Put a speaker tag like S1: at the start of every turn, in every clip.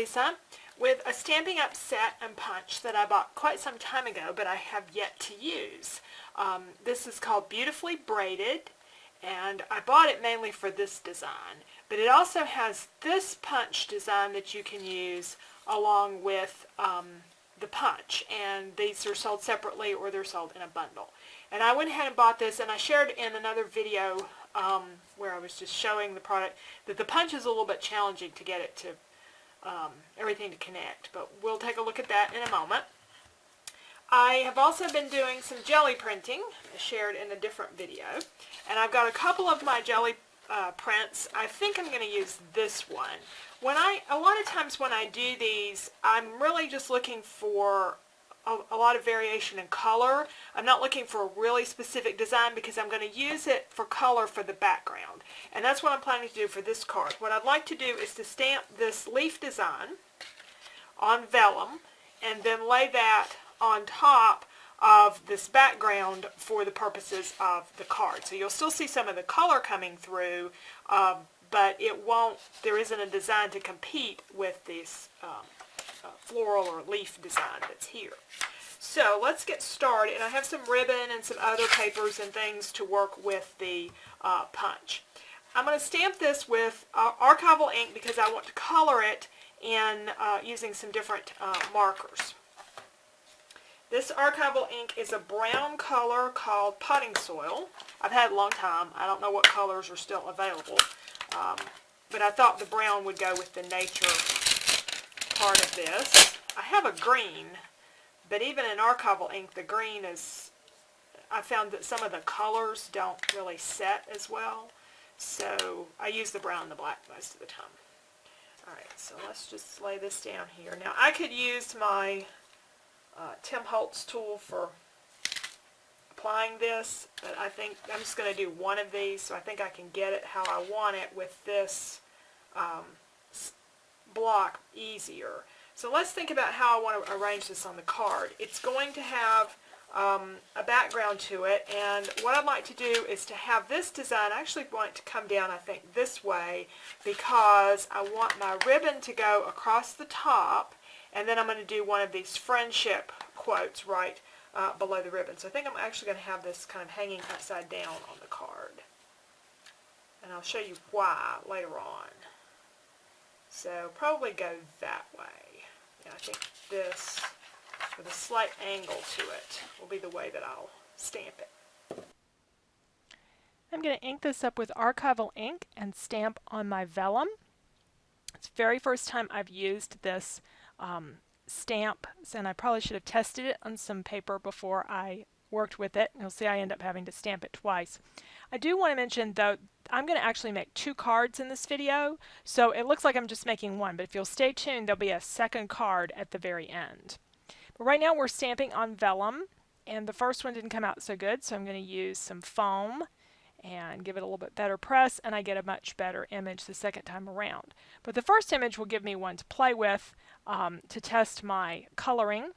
S1: Lisa with a Stampin' Up! Set and punch that I bought quite some time ago, but I have yet to use. This is called Beautifully Braided, and I bought it mainly for this design. But it also has this punch design that you can use along with the punch, and these are sold separately or they're sold in a bundle. And I went ahead and bought this, and I shared in another video where I was just showing the product that the punch is a little bit challenging to get it to everything to connect, but we'll take a look at that in a moment. I have also been doing some jelly printing, shared in a different video, and I've got a couple of my jelly prints. I think I'm going to use this one. A lot of times when I do these, I'm really just looking for a lot of variation in color. I'm not looking for a really specific design because I'm going to use it for color for the background. And that's what I'm planning to do for this card. What I'd like to do is to stamp this leaf design on vellum and then lay that on top of this background for the purposes of the card. So you'll still see some of the color coming through, but there isn't a design to compete with this floral or leaf design that's here. So let's get started, and I have some ribbon and some other papers and things to work with the punch. I'm going to stamp this with archival ink because I want to color it in using some different markers. This archival ink is a brown color called potting soil. I've had it a long time. I don't know what colors are still available, but I thought the brown would go with the nature part of this. I have a green, but even in archival ink, the green is, I found that some of the colors don't really set as well, so I use the brown and the black most of the time. Alright, so let's just lay this down here. Now I could use my Tim Holtz tool for applying this, but I think I'm just going to do one of these, so I think I can get it how I want it with this block easier. So let's think about how I want to arrange this on the card. It's going to have a background to it, and what I'd like to do is to have this design, I actually want it to come down, I think, this way, because I want my ribbon to go across the top, and then I'm going to do one of these friendship quotes right below the ribbon. So I think I'm actually going to have this kind of hanging upside down on the card. And I'll show you why later on. So probably go that way. Yeah, I think this, with a slight angle to it, will be the way that I'll stamp it. I'm going to ink this up with archival ink and stamp on my vellum. It's the very first time I've used this stamp, and I probably should have tested it on some paper before I worked with it. You'll see I end up having to stamp it twice. I do want to mention, though, I'm going to actually make 2 cards in this video, so it looks like I'm just making one, but if you'll stay tuned, there'll be a second card at the very end. But right now we're stamping on vellum, and the first one didn't come out so good, so I'm going to use some foam and give it a little bit better press, and I get a much better image the second time around. But the first image will give me one to play with to test my coloring.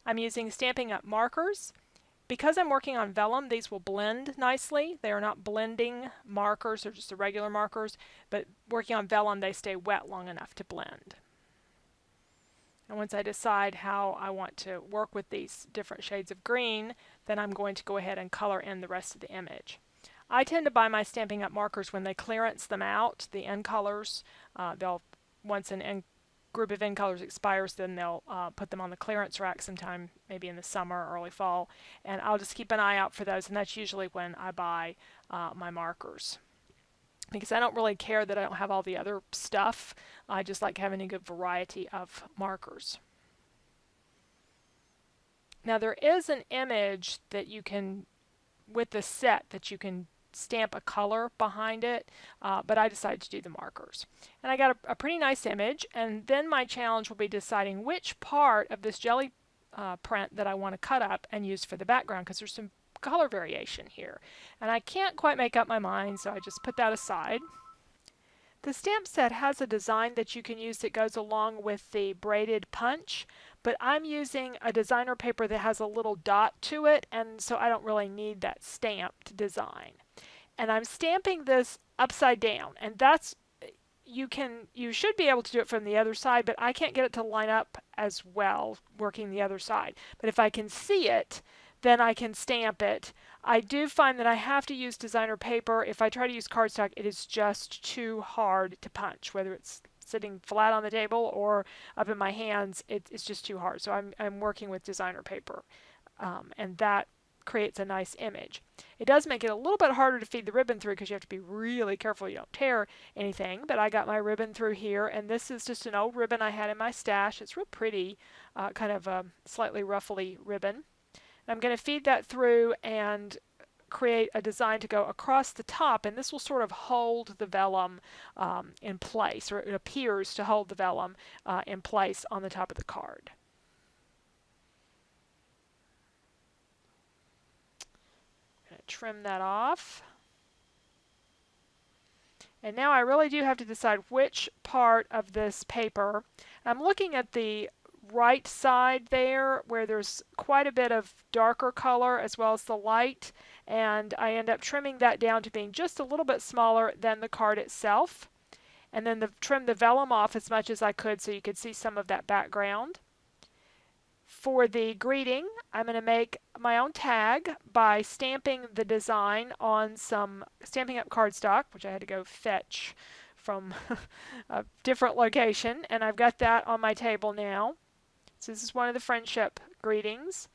S1: I'm using Stampin' Up! Markers. Because I'm working on vellum, these will blend nicely. They are not blending markers, they're just the regular markers, but working on vellum, they stay wet long enough to blend. And once I decide how I want to work with these different shades of green, then I'm going to go ahead and color in the rest of the image. I tend to buy my Stampin' Up! Markers when they clearance them out, the end colors. Once an group of end colors expires, then they'll put them on the clearance rack sometime, maybe in the summer or early fall, and I'll just keep an eye out for those, and that's usually when I buy my markers. Because I don't really care that I don't have all the other stuff. I just like having a good variety of markers. Now there is an image that you can, with the set, that you can stamp a color behind it, but I decided to do the markers. And I got a pretty nice image, and then my challenge will be deciding which part of this jelly print that I want to cut up and use for the background, because there's some color variation here. And I can't quite make up my mind, so I just put that aside. The stamp set has a design that you can use that goes along with the braided punch, but I'm using a designer paper that has a little dot to it, and so I don't really need that stamped design. And I'm stamping this upside down, and that's you should be able to do it from the other side, but I can't get it to line up as well working the other side. But if I can see it, then I can stamp it. I do find that I have to use designer paper. If I try to use cardstock, it is just too hard to punch, whether it's sitting flat on the table or up in my hands, it's just too hard. So I'm working with designer paper, and that creates a nice image. It does make it a little bit harder to feed the ribbon through because you have to be really careful you don't tear anything, but I got my ribbon through here, and this is just an old ribbon I had in my stash. It's real pretty, kind of a slightly ruffly ribbon. I'm going to feed that through and create a design to go across the top, and this will sort of hold the vellum in place, or it appears to hold the vellum in place on the top of the card. I'm going to trim that off. And now I really do have to decide which part of this paper. I'm looking at the right side there where there's quite a bit of darker color as well as the light, and I end up trimming that down to being just a little bit smaller than the card itself, and then trim the vellum off as much as I could so you could see some of that background. For the greeting, I'm going to make my own tag by stamping the design on some Stampin' Up! Cardstock, which I had to go fetch from a different location, and I've got that on my table now. So this is one of the friendship greetings.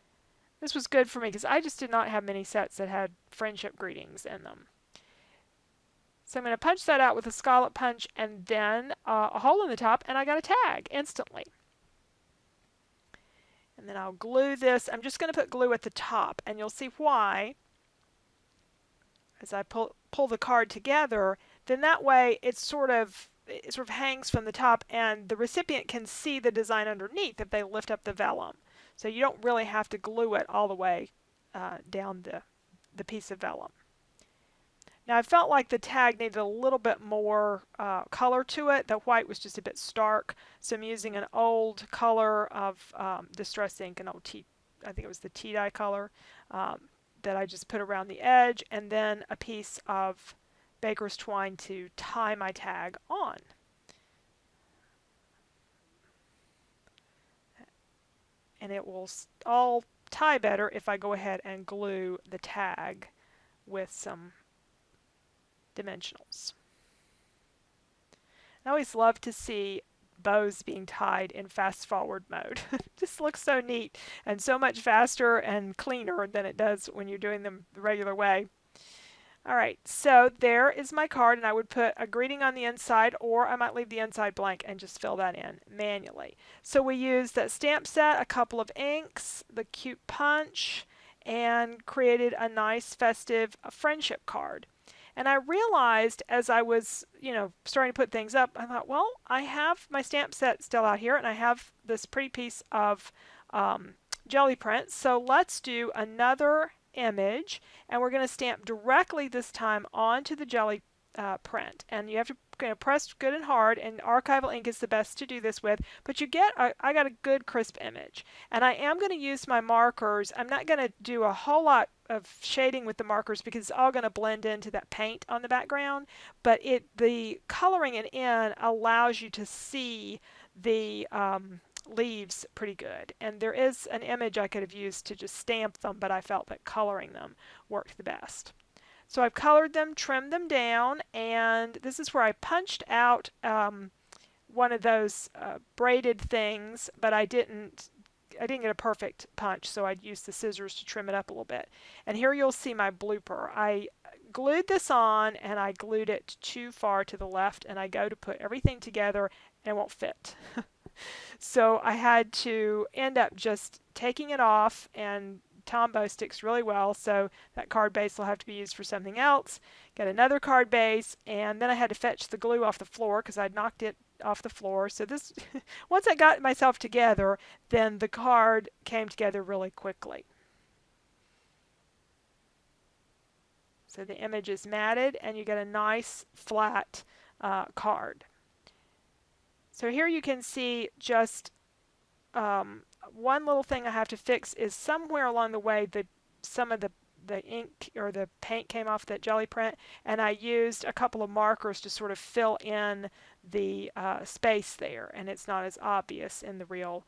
S1: This was good for me because I just did not have many sets that had friendship greetings in them. So I'm going to punch that out with a scallop punch and then a hole in the top, and I got a tag instantly. And then I'll glue this. I'm just going to put glue at the top, and you'll see why as I pull the card together. Then that way it sort of hangs from the top, and the recipient can see the design underneath if they lift up the vellum. So you don't really have to glue it all the way down the piece of vellum. Now I felt like the tag needed a little bit more color to it. The white was just a bit stark, so I'm using an old color of Distress ink, an old I think it was the tea dye color, that I just put around the edge, and then a piece of baker's twine to tie my tag on. And it will all tie better if I go ahead and glue the tag with some dimensionals. I always love to see bows being tied in fast forward mode. It just looks so neat and so much faster and cleaner than it does when you're doing them the regular way. Alright, so there is my card, and I would put a greeting on the inside, or I might leave the inside blank and just fill that in manually. So we used that stamp set, a couple of inks, the cute punch, and created a nice festive friendship card. And I realized as I was, starting to put things up, I thought, well, I have my stamp set still out here, and I have this pretty piece of jelly print. So let's do another image, and we're going to stamp directly this time onto the jelly print. And you have to press good and hard, and archival ink is the best to do this with, but I got a good crisp image. And I am going to use my markers. I'm not going to do a whole lot of shading with the markers because it's all going to blend into that paint on the background, but the coloring it in allows you to see the leaves pretty good. And there is an image I could have used to just stamp them, but I felt that coloring them worked the best. So I've colored them, trimmed them down, and this is where I punched out one of those braided things, but I didn't get a perfect punch, so I'd use the scissors to trim it up a little bit. And here you'll see my blooper. I glued this on, and I glued it too far to the left, and I go to put everything together, and it won't fit. So I had to end up just taking it off, and Tombow sticks really well, so that card base will have to be used for something else. Got another card base, and then I had to fetch the glue off the floor because I'd knocked it off the floor. So this, once I got myself together, then the card came together really quickly. So the image is matted, and you get a nice flat card. So here you can see just one little thing I have to fix is somewhere along the way some of the the ink or the paint came off that jelly print, and I used a couple of markers to sort of fill in the space there, and it's not as obvious in the real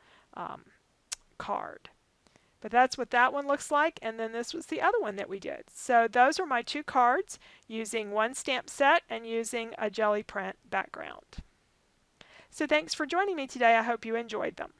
S1: card. But that's what that one looks like, and then this was the other one that we did. So those are my two cards, using one stamp set and using a jelly print background. So thanks for joining me today. I hope you enjoyed them.